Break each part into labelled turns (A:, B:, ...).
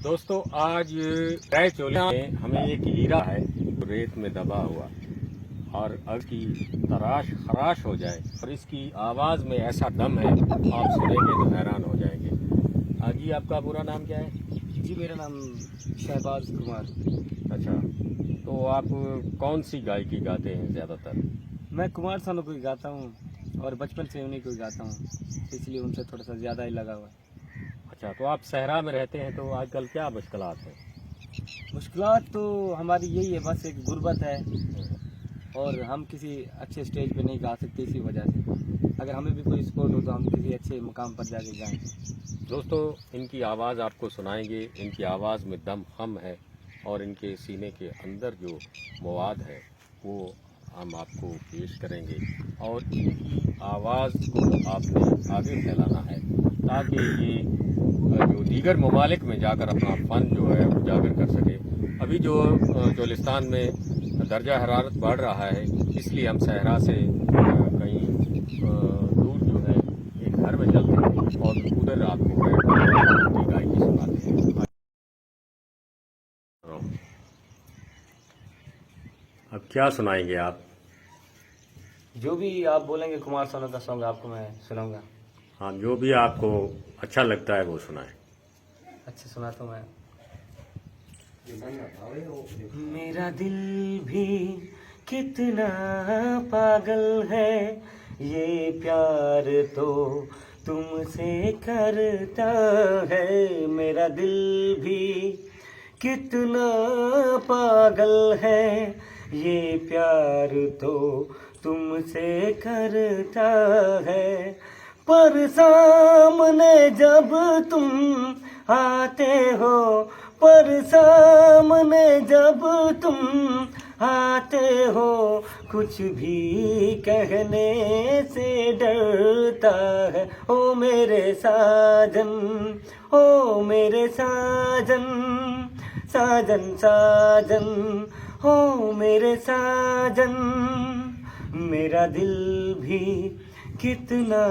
A: दोस्तों आज रायचोली में हमें एक हीरा है रेत में दबा हुआ और अगर की तराश खराश हो जाए और इसकी आवाज़ में ऐसा दम है आप सुनेंगे तो हैरान हो जाएंगे। जी आपका पूरा नाम क्या है?
B: जी मेरा नाम शहबाज कुमार।
A: अच्छा, तो आप कौन सी गायकी गाते हैं ज़्यादातर?
B: मैं कुमार सानू को ही गाता हूँ और बचपन से उन्हीं को ही गाता हूँ, इसलिए उनसे थोड़ा सा ज़्यादा ही लगा हुआ है।
A: अच्छा, तो आप सहरा में रहते हैं तो आजकल क्या मुश्किलात हैं?
B: मुश्किलात तो हमारी यही है, बस एक गुर्बत है और हम किसी अच्छे स्टेज पे नहीं गा सकते, इसी वजह से अगर हमें भी कोई सपोर्ट हो तो हम किसी अच्छे मुकाम पर जाके गाएं।
A: दोस्तों इनकी आवाज़ आपको सुनाएंगे। इनकी आवाज़ में दम हम है और इनके सीने के अंदर जो मवाद है वो हम आपको पेश करेंगे और इनकी आवाज़ को आपने आगे फैलाना है ताकि ये जो दीगर ममालिक में जाकर अपना फ़न जो है उजागर कर सके। अभी जो चोलिस्तान में दर्जा हरारत बढ़ रहा है, इसलिए हम सहरा से कहीं दूर जो है एक घर में चलते हैं और उधर आपको बैठ गायकी सुनाते हैं। अब क्या सुनाएंगे आप?
B: जो भी आप बोलेंगे कुमार सानू का सॉन्ग आपको मैं सुनाऊंगा।
A: हाँ, जो भी आपको अच्छा लगता है वो सुनाएं।
B: अच्छा सुनाता हूँ मैं। मेरा दिल भी कितना पागल है, ये प्यार तो तुमसे करता है। मेरा दिल भी कितना पागल है, ये प्यार तो तुमसे करता है। पर सामने जब तुम आते हो, पर सामने जब तुम आते हो, कुछ भी कहने से डरता है। ओ मेरे साजन, ओ मेरे साजन, साजन साजन, ओ मेरे साजन। मेरा दिल भी कितना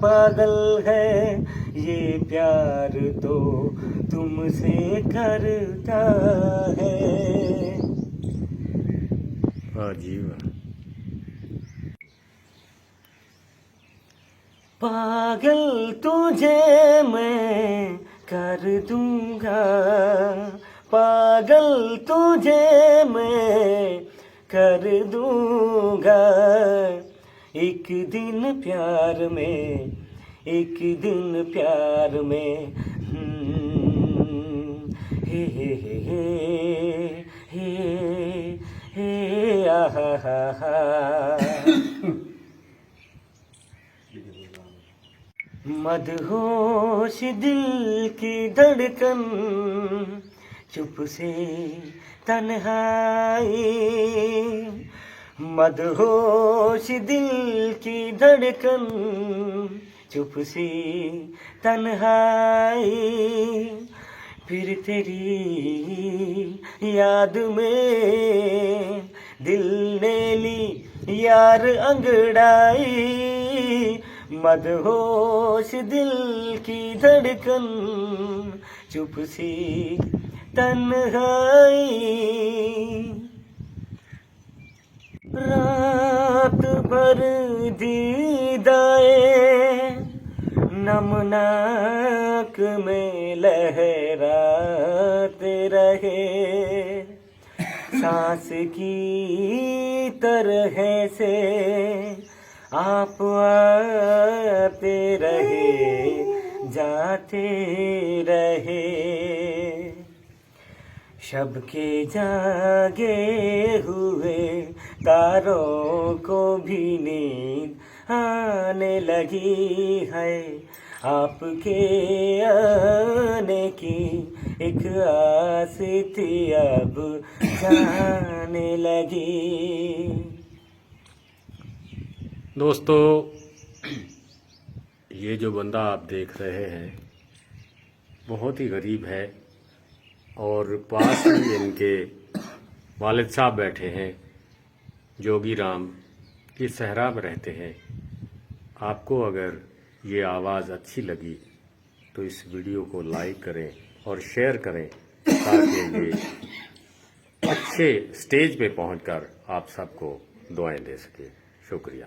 B: पागल है, ये प्यार तो तुमसे करता है।
A: जी वाह।
B: पागल तुझे मैं कर दूंगा, पागल तुझे मैं कर दूंगा। एक दिन प्यार में, एक दिन प्यार में, हे हे आहा हा हा। मदहोश दिल की धड़कन, चुप से तन्हाई। मदहोश दिल की धड़कन, चुप सी तन्हाई। फिर तेरी याद में दिल ने ली यार अंगड़ाई। मदहोश दिल की धड़कन, चुप सी तन्हाई। रात भर दीदाए नमनाक में लहराते रहे, सांस की तरह से आप आते रहे, जाते रहे। शब के जागे हुए तारों को भी नींद आने लगी है। आपके आने की एक आस थी, अब जाने लगी।
A: दोस्तों ये जो बंदा आप देख रहे हैं बहुत ही गरीब है और पास ही इनके वालिद साहब बैठे हैं जोगी राम, ये सहरा में रहते हैं। आपको अगर ये आवाज़ अच्छी लगी तो इस वीडियो को लाइक करें और शेयर करें ताकि ये अच्छे स्टेज पे पहुंचकर आप सबको दुआएं दे सके। शुक्रिया।